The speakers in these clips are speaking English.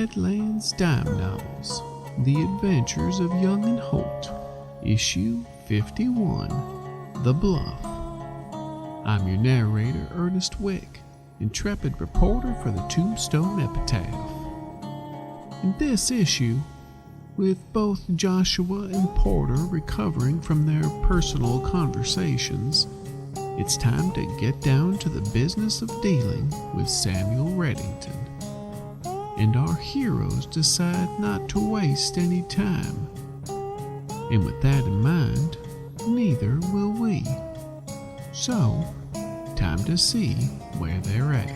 Badlands Dime Novels, The Adventures of Young and Holt, Issue 51, The Bluff. I'm your narrator, Ernest Wick, intrepid reporter for the Tombstone Epitaph. In this issue, with both Joshua and Porter recovering from their personal conversations, it's time to get down to the business of dealing with Samuel Reddington. And our heroes decide not to waste any time. And with that in mind, neither will we. So, time to see where they're at.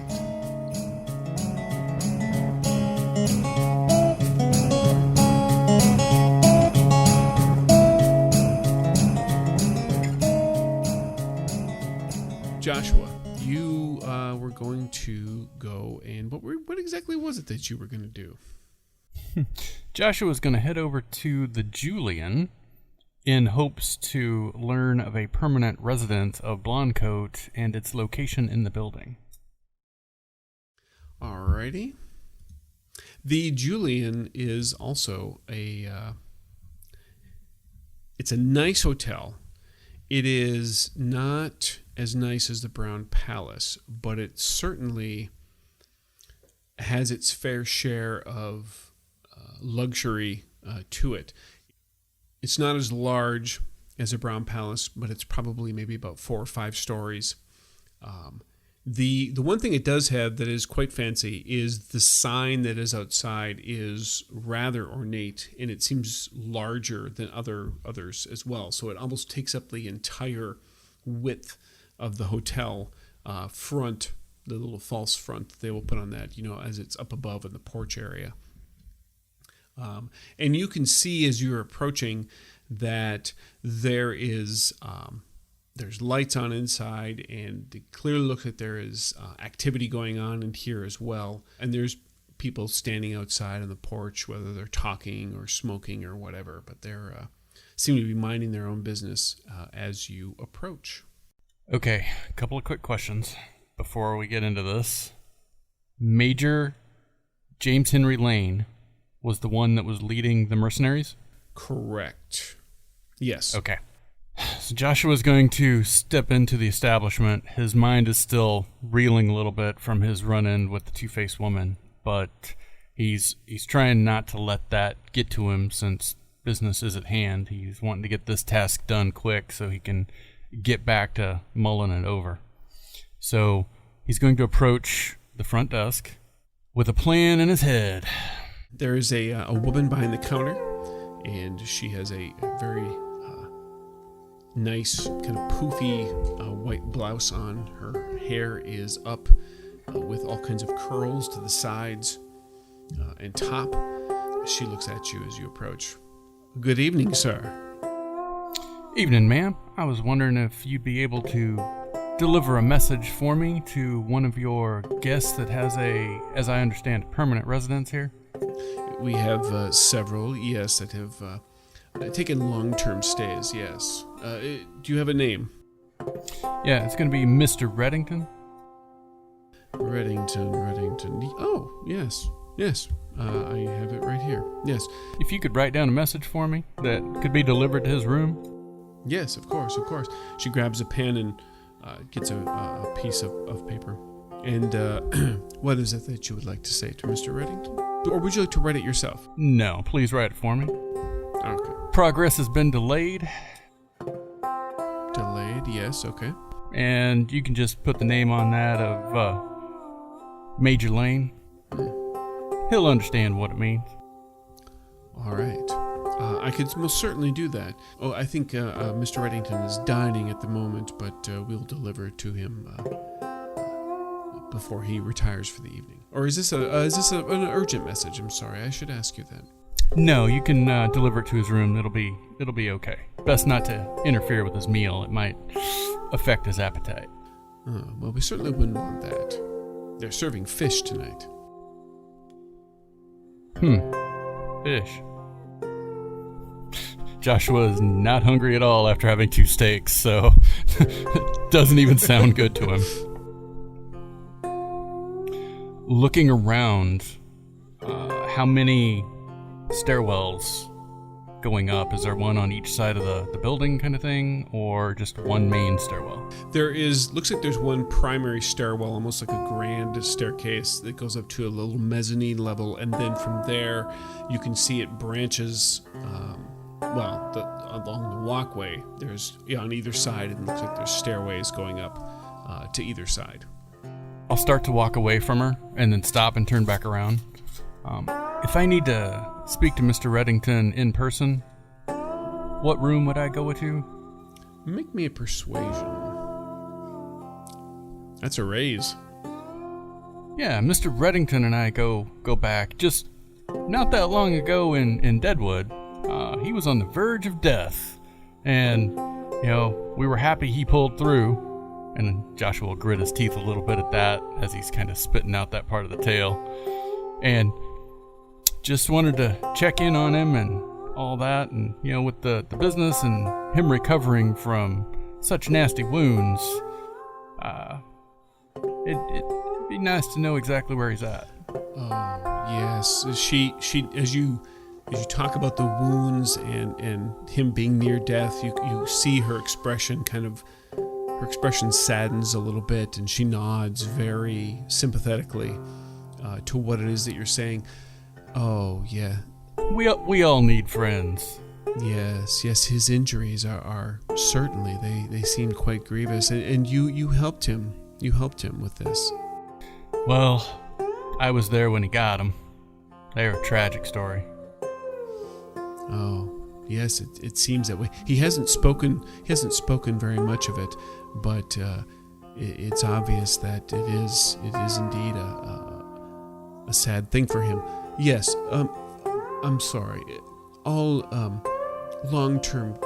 Joshua, you were going to go and what exactly was it that you were going to do? Joshua was going to head over to the Julian in hopes to learn of a permanent resident of Blondecoat and its location in the building. Alrighty. The Julian is also it's a nice hotel. It is not as nice as the Brown Palace, but it certainly has its fair share of luxury to it. It's not as large as a Brown Palace, but it's probably maybe about 4 or 5 stories. The one thing it does have that is quite fancy is the sign that is outside is rather ornate, and it seems larger than others as well. So it almost takes up the entire width of the hotel front, the little false front they will put on that, as it's up above in the porch area. And you can see as you're approaching that there's lights on inside, and it clearly looks like there is activity going on in here as well. And there's people standing outside on the porch, whether they're talking or smoking or whatever, but they're seem to be minding their own business as you approach. Okay, a couple of quick questions before we get into this. Major James Henry Lane was the one that was leading the mercenaries? Correct. Yes. Okay. So Joshua's going to step into the establishment. His mind is still reeling a little bit from his run-in with the two-faced woman, but he's trying not to let that get to him since business is at hand. He's wanting to get this task done quick so he can get back to mulling it over. So he's going to approach the front desk with a plan in his head. There is a woman behind the counter, and she has a very nice kind of poofy white blouse on. Her hair is up with all kinds of curls to the sides and top. She looks at you as you approach. Good evening, sir. Evening, ma'am. I was wondering if you'd be able to deliver a message for me to one of your guests that has as I understand, permanent residence here. We have several, yes, that have taken long-term stays, yes. Do you have a name? Yeah, it's going to be Mr. Reddington. Reddington. Oh, yes. I have it right here. Yes. If you could write down a message for me that could be delivered to his room. Yes, of course. She grabs a pen and gets a piece of paper. And what is it that you would like to say to Mr. Reddington? Or would you like to write it yourself? No, please write it for me. Okay. Progress has been delayed. Delayed, yes, okay. And you can just put the name on that of Major Lane. He'll understand what it means. All right. I could most certainly do that. Oh, I think Mr. Reddington is dining at the moment, but we'll deliver it to him before he retires for the evening. Or is this an urgent message? I'm sorry, I should ask you that. No, you can deliver it to his room. It'll be okay. Best not to interfere with his meal. It might affect his appetite. Well, we certainly wouldn't want that. They're serving fish tonight. Fish. Joshua is not hungry at all after having 2 steaks, so it doesn't even sound good to him. Looking around, how many stairwells going up? Is there one on each side of the building kind of thing, or just one main stairwell? Looks like there's one primary stairwell, almost like a grand staircase that goes up to a little mezzanine level, and then from there you can see it branches, along the walkway. There's, on either side, it looks like there's stairways going up to either side. I'll start to walk away from her and then stop and turn back around. If I need to speak to Mr. Reddington in person, what room would I go to? Make me a persuasion. That's a raise. Yeah, Mr. Reddington and I go back just not that long ago in Deadwood. He was on the verge of death, and, we were happy he pulled through. And then Joshua will grit his teeth a little bit at that as he's kind of spitting out that part of the tale. And just wanted to check in on him and all that. And, with the business and him recovering from such nasty wounds, it'd be nice to know exactly where he's at. Oh, yes. She as you talk about the wounds and him being near death, you see her expression her expression saddens a little bit, and she nods very sympathetically to what it is that you're saying. Oh, yeah. We all need friends. Yes, his injuries are certainly, they seem quite grievous, and you helped him. You helped him with this. Well, I was there when he got him. They're a tragic story. Oh, yes, it seems that way. He hasn't spoken very much of it, but it's obvious that it is indeed a sad thing for him. Yes, I'm sorry. All long-term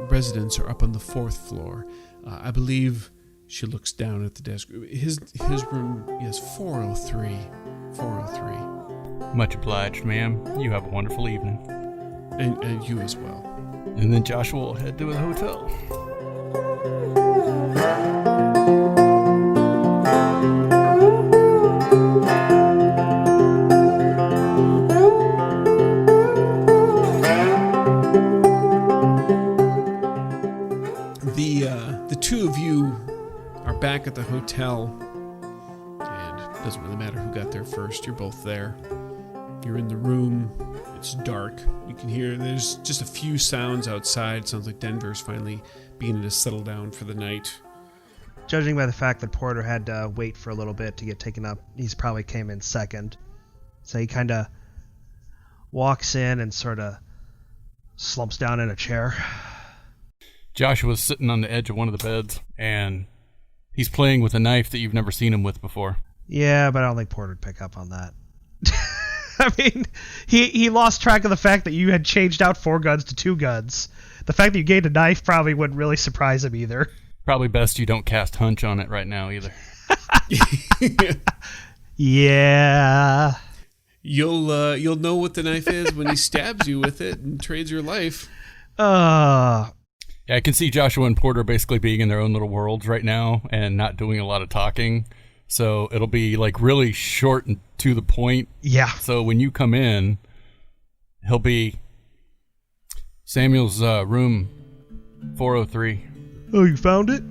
residents are up on the 4th floor. I believe she looks down at the desk. His room, yes, 403. 403. Much obliged, ma'am. You have a wonderful evening. And you as well. And then Joshua will head to the hotel. The two of you are back at the hotel, and it doesn't really matter who got there first. You're both there. You're in the room. It's dark. You can hear there's just a few sounds outside. It sounds like Denver's finally beginning to settle down for the night. Judging by the fact that Porter had to wait for a little bit to get taken up, he's probably came in second. So he kind of walks in and sort of slumps down in a chair. Joshua's sitting on the edge of one of the beds, and he's playing with a knife that you've never seen him with before. Yeah, but I don't think Porter would pick up on that. I mean, he lost track of the fact that you had changed out 4 guns to 2 guns. The fact that you gained a knife probably wouldn't really surprise him either. Probably best you don't cast hunch on it right now either. Yeah. You'll know what the knife is when he stabs you with it and trades your life. Yeah, I can see Joshua and Porter basically being in their own little worlds right now and not doing a lot of talking. So it'll be like really short and to the point. Yeah. So when you come in, he'll be Samuel's room 403. Oh, you found it?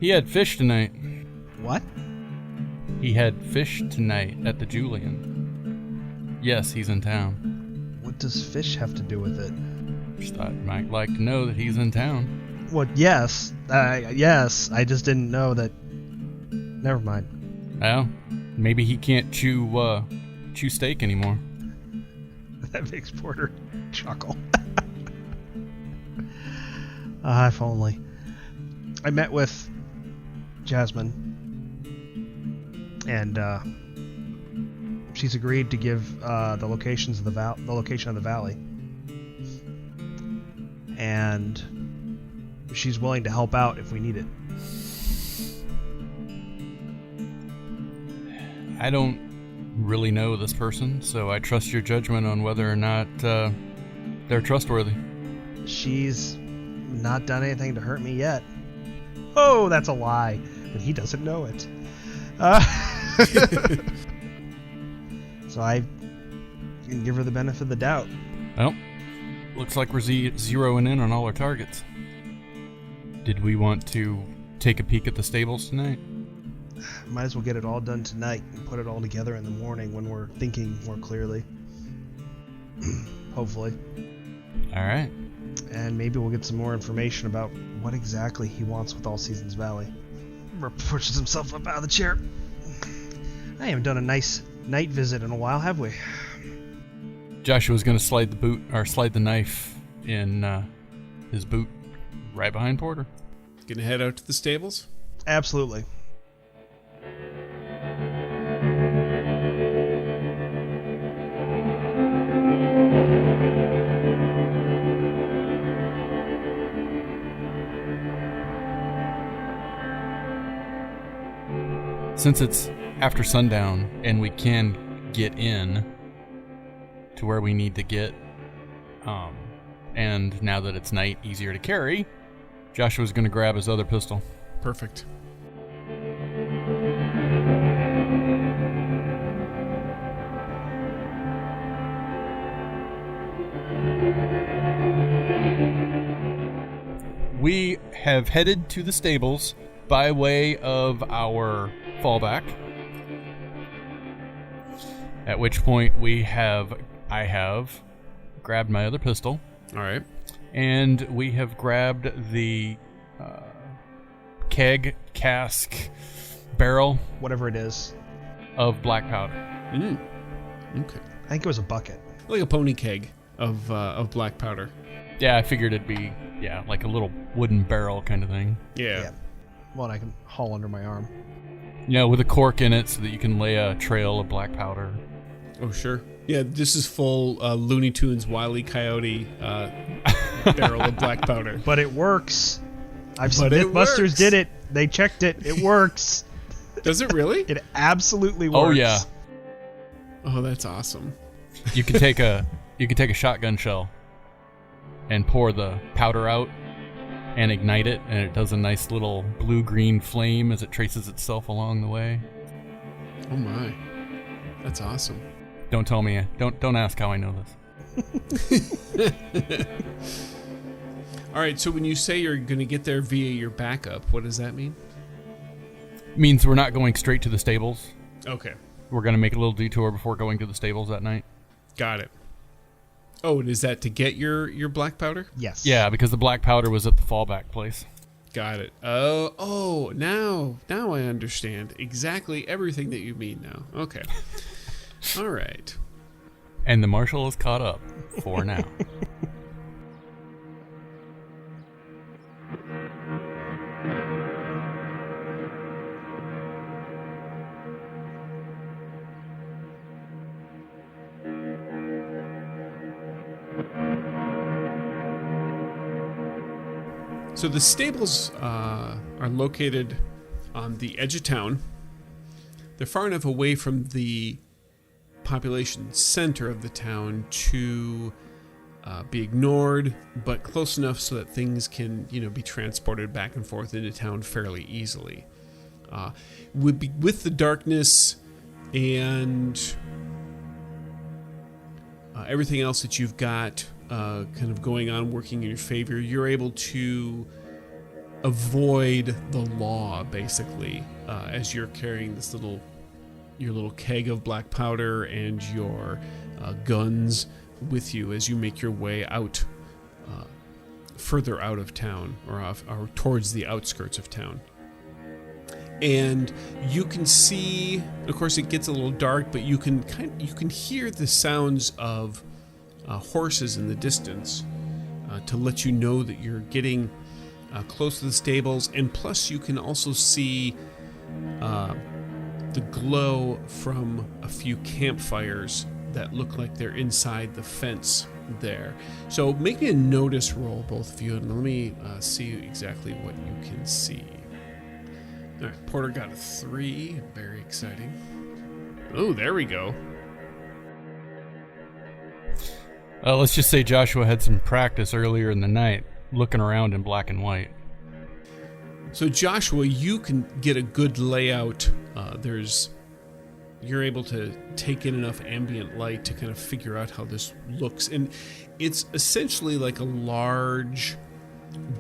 He had fish tonight. What? He had fish tonight at the Julian. Yes, he's in town. What does fish have to do with it? Just thought you might like to know that he's in town. Well, yes. Yes, I just didn't know that. Never mind. Well, maybe he can't chew steak anymore. That makes Porter chuckle. If only. I met with Jasmine, and she's agreed to give the locations of the location of the valley, and she's willing to help out if we need it. I don't really know this person, so I trust your judgment on whether or not they're trustworthy. She's not done anything to hurt me yet. Oh, that's a lie, but he doesn't know it. So I and give her the benefit of the doubt. Well, looks like we're zeroing in on all our targets. Did we want to take a peek at the stables tonight? Might as well get it all done tonight and put it all together in the morning when we're thinking more clearly. Hopefully. All right. And maybe we'll get some more information about what exactly he wants with All Seasons Valley. Pushes himself up out of the chair. I haven't done a nice night visit in a while, have we? Joshua's going to slide the knife in his boot right behind Porter. Gonna head out to the stables? Absolutely. Since it's after sundown and we can get in to where we need to get, and now that it's night, easier to carry, Joshua's going to grab his other pistol. Perfect. We have headed to the stables by way of our fallback, at which point I have grabbed my other pistol. All right. And we have grabbed the keg, cask, barrel, Whatever it is. of black powder. Okay. I think it was a bucket. Like a pony keg of black powder. Yeah, I figured it'd be, like a little wooden barrel kind of thing. Yeah. One I can haul under my arm. With a cork in it so that you can lay a trail of black powder. Oh, sure. Yeah, this is full Looney Tunes Wile E. Coyote barrel of black powder. But it works. But it Mythbusters works. did it. They checked it. It works. Does it really? It absolutely works. Oh yeah. Oh, that's awesome. You could take a shotgun shell and pour the powder out and ignite it, and it does a nice little blue-green flame as it traces itself along the way. Oh my. That's awesome. Don't tell me. Don't ask how I know this. All right, so when you say you're going to get there via your backup, what does that mean? Means we're not going straight to the stables. Okay. We're going to make a little detour before going to the stables that night. Got it. Oh, and is that to get your black powder? Yes. Yeah, because the black powder was at the fallback place. Got it. Oh, now I understand exactly everything that you mean now. Okay. All right. And the marshal is caught up for now. So the stables are located on the edge of town. They're far enough away from the population center of the town to be ignored, but close enough so that things can, be transported back and forth into town fairly easily. With the darkness and everything else that you've got kind of going on, working in your favor, you're able to avoid the law, basically, as you're carrying your little keg of black powder and your guns with you as you make your way out, further out of town, or towards the outskirts of town. And you can see, of course, it gets a little dark, but you can hear the sounds of horses in the distance to let you know that you're getting close to the stables. And plus, you can also see the glow from a few campfires that look like they're inside the fence there. So make me a notice roll, both of you, and let me see exactly what you can see. All right, Porter got a 3. Very exciting. Oh, there we go. Let's just say Joshua had some practice earlier in the night, looking around in black and white. So Joshua, you can get a good layout. you're able to take in enough ambient light to kind of figure out how this looks. And it's essentially like a large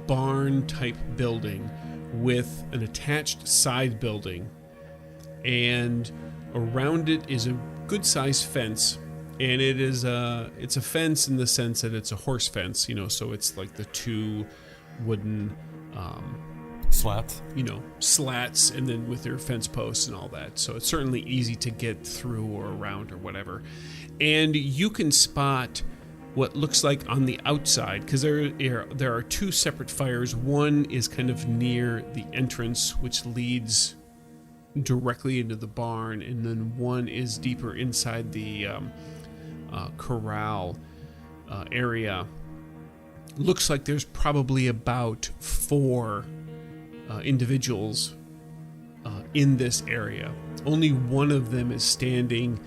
barn-type building with an attached side building. And around it is a good-sized fence. And it's a fence in the sense that it's a horse fence, so it's like the two wooden... slats, slats, and then with their fence posts and all that. So it's certainly easy to get through or around or whatever. And you can spot what looks like on the outside, because there are two separate fires. One is kind of near the entrance, which leads directly into the barn, and then one is deeper inside the corral area. Looks like there's probably about 4 individuals in this area. Only one of them is standing,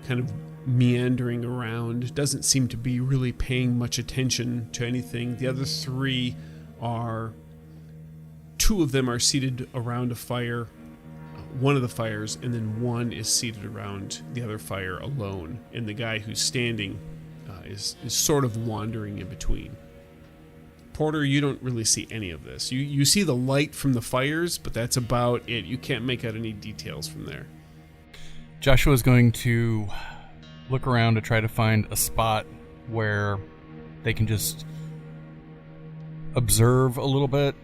kind of meandering around. Doesn't seem to be really paying much attention to anything. The other 3 are... 2 of them are seated around a fire, one of the fires, and then one is seated around the other fire alone. And the guy who's standing is sort of wandering in between. Porter, you don't really see any of this. You see the light from the fires, but that's about it. You can't make out any details from there. Joshua's going to look around to try to find a spot where they can just observe a little bit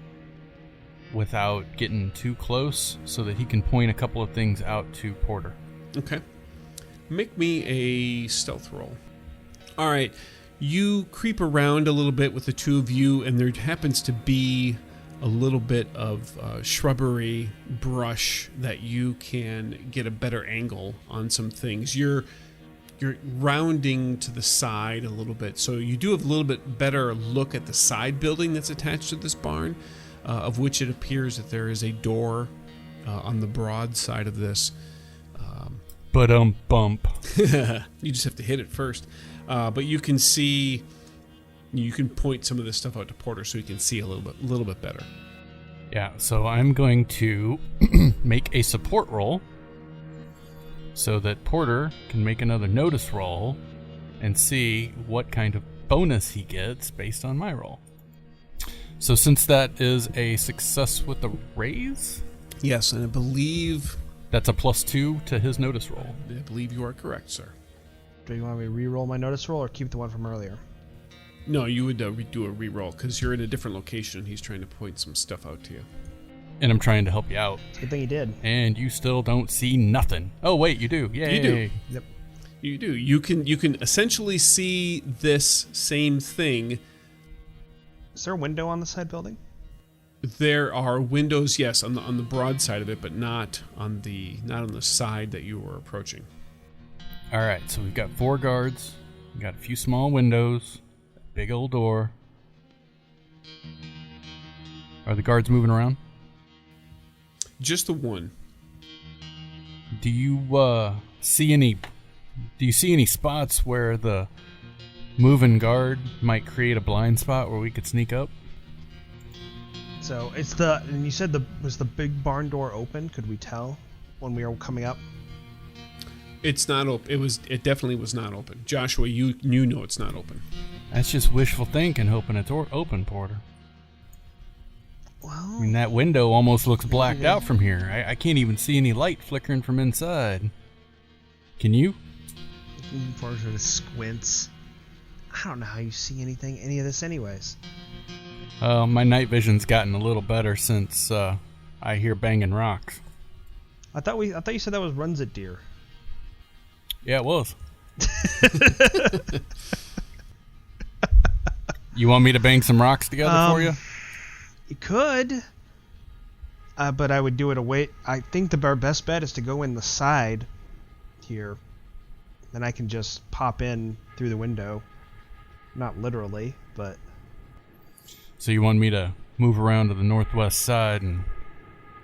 without getting too close, so that he can point a couple of things out to Porter. Okay. Make me a stealth roll. All right. You creep around a little bit with the two of you, and there happens to be a little bit of shrubbery brush that you can get a better angle on some things. You're rounding to the side a little bit, so you do have a little bit better look at the side building that's attached to this barn, of which it appears that there is a door on the broad side of this. Bump. You just have to hit it first. But you can see, you can point some of this stuff out to Porter so he can see a little bit better. Yeah, so I'm going to make a support roll so that Porter can make another notice roll and see what kind of bonus he gets based on my roll. So since that is a success with the raise? Yes, and I believe... That's a +2 to his notice roll. I believe you are correct, sir. Do you want me to re-roll my notice roll or keep the one from earlier? No, you would do a re-roll because you're in a different location and he's trying to point some stuff out to you. And I'm trying to help you out. Good thing you did. And you still don't see nothing. Oh, wait, you do. Yay. You do. Yep. You do. You can essentially see this same thing. Is there a window on the side building? There are windows, yes, on the broad side of it, but not on the side that you were approaching. All right, so we've got 4 guards. We've got a few small windows, a big old door. Are the guards moving around? Just the one. Do you see any spots where the moving guard might create a blind spot where we could sneak up? So and you said was the big barn door open? Could we tell when we were coming up? It's not open. It definitely was not open. Joshua, you know it's not open. That's just wishful thinking, hoping it's open, Porter. Well, I mean, that window almost looks blacked out from here. I can't even see any light flickering from inside. Can you? Porter sort of squints. I don't know how you see any of this anyways. My night vision's gotten a little better since I hear banging rocks. I thought you said that was runs it deer. Yeah, it was. You want me to bang some rocks together for you? You could. But I would do it away. I think our best bet is to go in the side here. Then I can just pop in through the window. Not literally, but... So you want me to move around to the northwest side and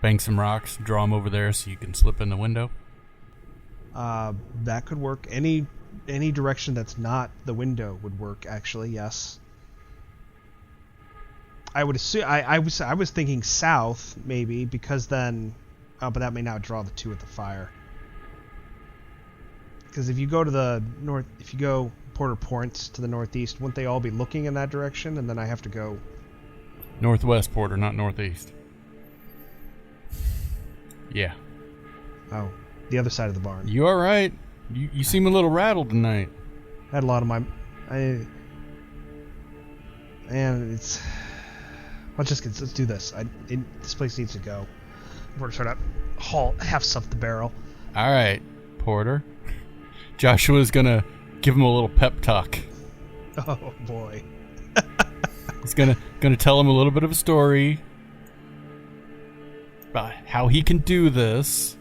bang some rocks, draw them over there so you can slip in the window? That could work. Any direction that's not the window would work, actually, yes. I would assume... I was thinking south, maybe, because then... Oh, but that may not draw the two at the fire. Because if you go to the north, if you go Porter points to the northeast, wouldn't they all be looking in that direction? And then I have to go Northwest, Porter, not northeast. Yeah. oh, the other side of the barn. You all right? You seem a little rattled tonight. I had a lot of my, and it's. Let's do this. This place needs to go. We're sort of half up the barrel. All right, Porter. Joshua's gonna give him a little pep talk. Oh boy. He's gonna tell him a little bit of a story about how he can do this.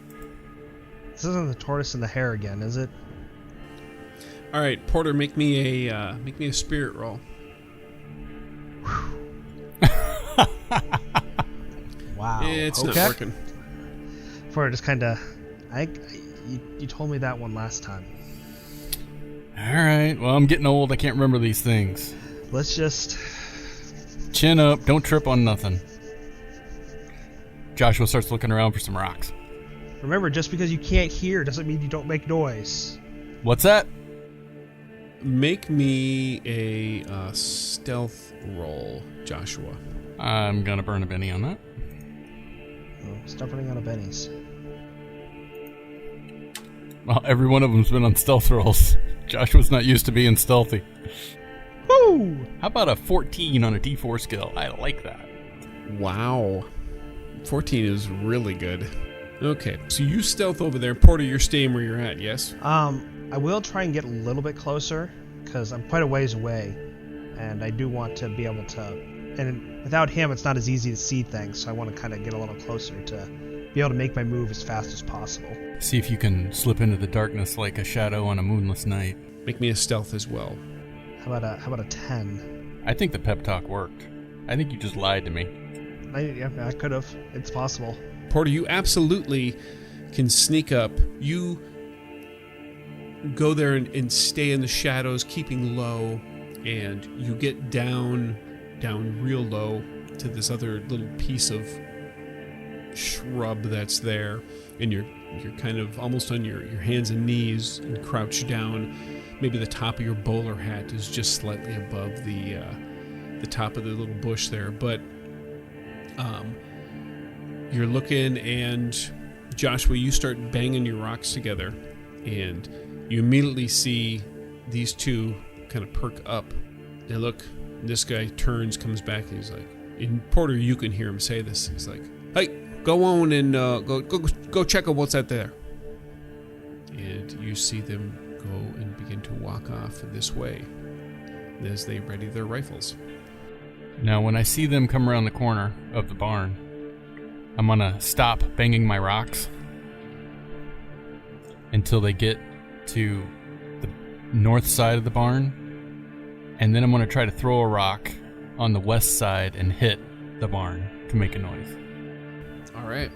This isn't the tortoise and the hare again, is it? All right, Porter, make me a spirit roll. Wow. It's okay. not working. Porter just kind of, you told me that one last time. All right. Well, I'm getting old. I can't remember these things. Let's just chin up. Don't trip on nothing. Joshua starts looking around for some rocks. Remember, just because you can't hear doesn't mean you don't make noise. What's that? Make me a stealth roll, Joshua. I'm gonna burn a Benny on that. Oh, stop running out of bennies. Well, every one of them's been on stealth rolls. Joshua's not used to being stealthy. Woo! How about a 14 on a D4 skill? I like that. Wow. 14 is really good. Okay, so you stealth over there. Porter, you're staying where you're at, yes? I will try and get a little bit closer, because I'm quite a ways away, and I do want to be able to, and without him it's not as easy to see things, so I want to kind of get a little closer to be able to make my move as fast as possible. See if you can slip into the darkness like a shadow on a moonless night. Make me a stealth as well. How about a 10? I think the pep talk worked. I think you just lied to me. I could have. It's possible. Porter, you absolutely can sneak up. You go there and stay in the shadows, keeping low, and you get down real low to this other little piece of shrub that's there, and you're kind of almost on your hands and knees and crouched down. Maybe the top of your bowler hat is just slightly above the top of the little bush there, but you're looking, and Joshua, you start banging your rocks together, and you immediately see these two kind of perk up. They look, this guy turns, comes back, and he's like, in Porter, you can hear him say this. He's like, "Hey, go on and go check out what's out there." And you see them go and begin to walk off this way as they ready their rifles. Now, when I see them come around the corner of the barn, I'm gonna stop banging my rocks until they get to the north side of the barn, and then I'm gonna try to throw a rock on the west side and hit the barn to make a noise. All right.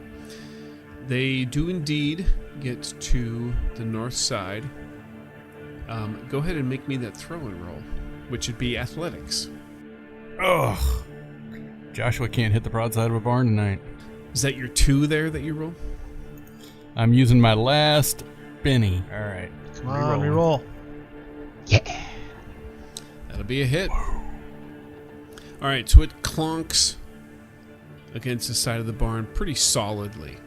They do indeed get to the north side. Go ahead and make me that throw-in roll, which would be athletics. Ugh. Joshua can't hit the broadside of a barn tonight. Is that your 2 there that you roll? I'm using my last Benny. All right. Come on, reroll. Yeah. That'll be a hit. All right, so it clonks against the side of the barn pretty solidly.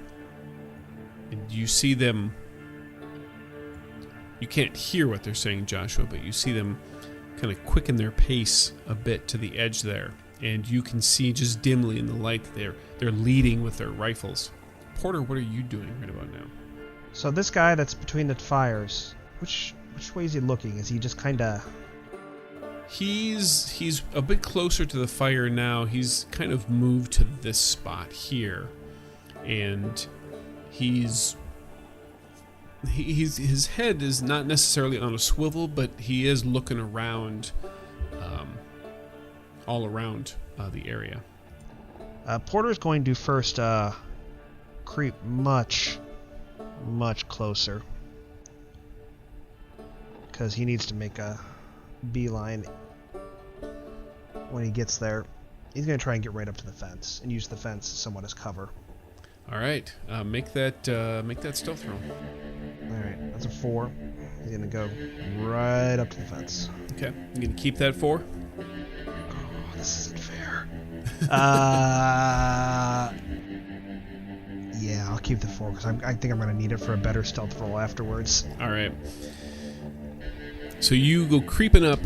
And you see them... You can't hear what they're saying, Joshua, but you see them kind of quicken their pace a bit to the edge there. And you can see just dimly in the light that they're leading with their rifles. Porter, what are you doing right about now? So this guy that's between the fires, which way is he looking? Is he just kind of... He's a bit closer to the fire now. He's kind of moved to this spot here. And his head is not necessarily on a swivel, but he is looking around, all around the area. Porter's going to first creep much closer, because he needs to make a beeline when he gets there. He's going to try and get right up to the fence and use the fence somewhat as cover. All right, make that stealth roll. All right, that's a 4. He's going to go right up to the fence. Okay. You going to keep that 4? Oh, this isn't fair. Yeah, I'll keep the 4 because I think I'm going to need it for a better stealth roll afterwards. All right. So you go creeping up.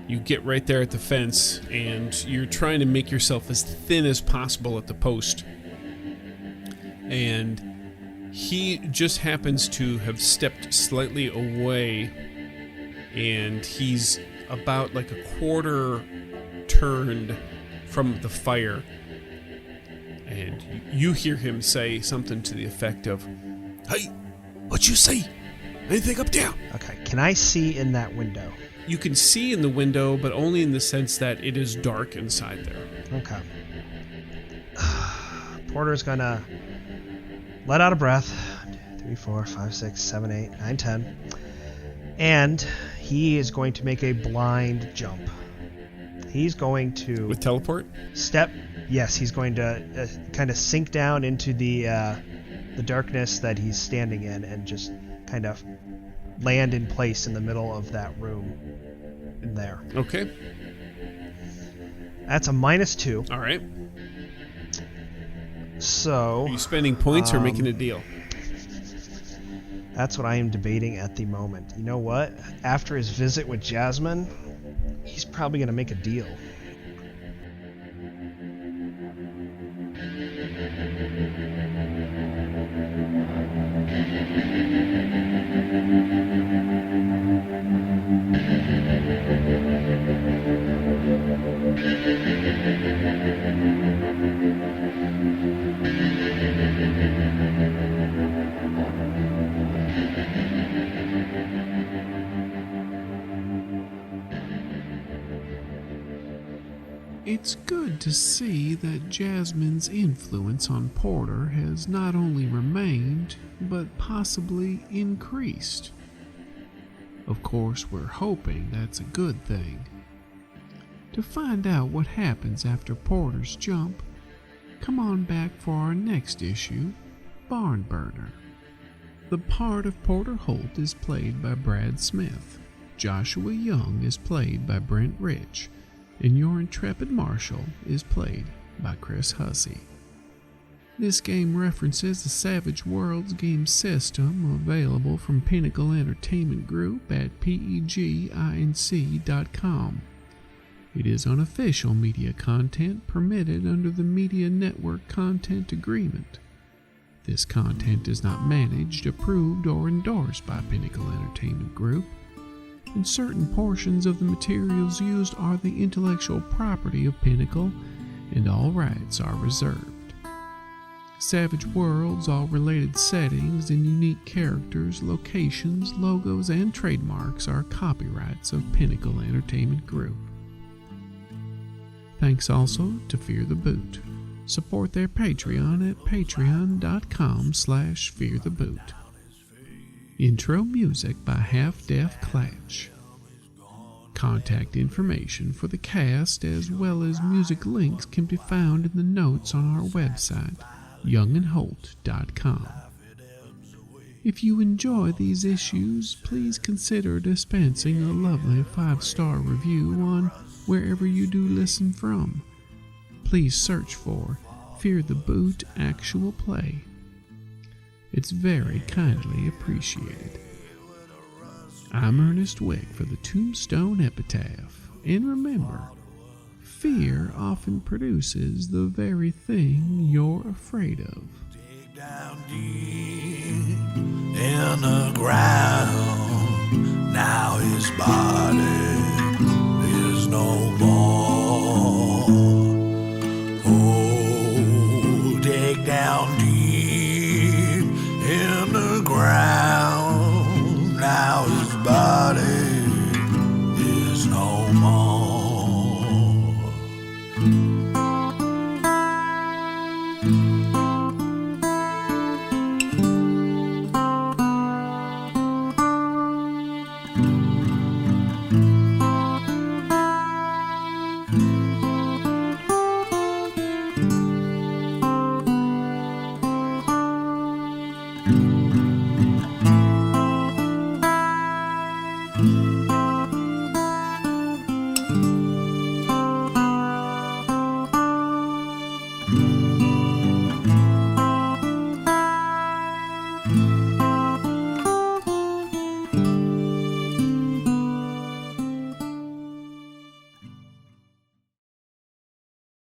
You get right there at the fence, and you're trying to make yourself as thin as possible at the post. And he just happens to have stepped slightly away, and he's about like a quarter turned from the fire. And you hear him say something to the effect of, "Hey, what you see? Anything up there?" Okay, can I see in that window? You can see in the window, but only in the sense that it is dark inside there. Okay. Porter's gonna let out a breath. 3, 4, 5, 6, 7, 8, 9, 10. And he is going to make a blind jump. He's going to With teleport? step. Yes, he's going to kind of sink down into the darkness that he's standing in and just kind of land in place in the middle of that room in there. Okay. That's a -2. All right. So Are you spending points or making a deal? that's what I am debating at the moment. You know what? After his visit with Jasmine, he's probably going to make a deal. It's good to see that Jasmine's influence on Porter has not only remained, but possibly increased. Of course, we're hoping that's a good thing. To find out what happens after Porter's jump, come on back for our next issue, Barn Burner. The part of Porter Holt is played by Brad Smith. Joshua Young is played by Brent Rich, and your intrepid marshal is played by Chris Hussey. This game references the Savage Worlds game system available from Pinnacle Entertainment Group at peginc.com. It is unofficial media content permitted under the Media Network Content Agreement. This content is not managed, approved, or endorsed by Pinnacle Entertainment Group, and certain portions of the materials used are the intellectual property of Pinnacle, and all rights are reserved. Savage Worlds, all related settings, and unique characters, locations, logos, and trademarks are copyrights of Pinnacle Entertainment Group. Thanks also to Fear the Boot. Support their Patreon at patreon.com/feartheboot. Intro music by Half Deaf Clatch. Contact information for the cast as well as music links can be found in the notes on our website, youngandholt.com. If you enjoy these issues, please consider dispensing a lovely 5-star review on wherever you do listen from. Please search for Fear the Boot Actual Play. It's very kindly appreciated. I'm Ernest Wick for the Tombstone Epitaph, and remember, fear often produces the very thing you're afraid of. Dig down deep in the ground, now his body is no more. Oh, dig down deep in the ground, now his body is no more.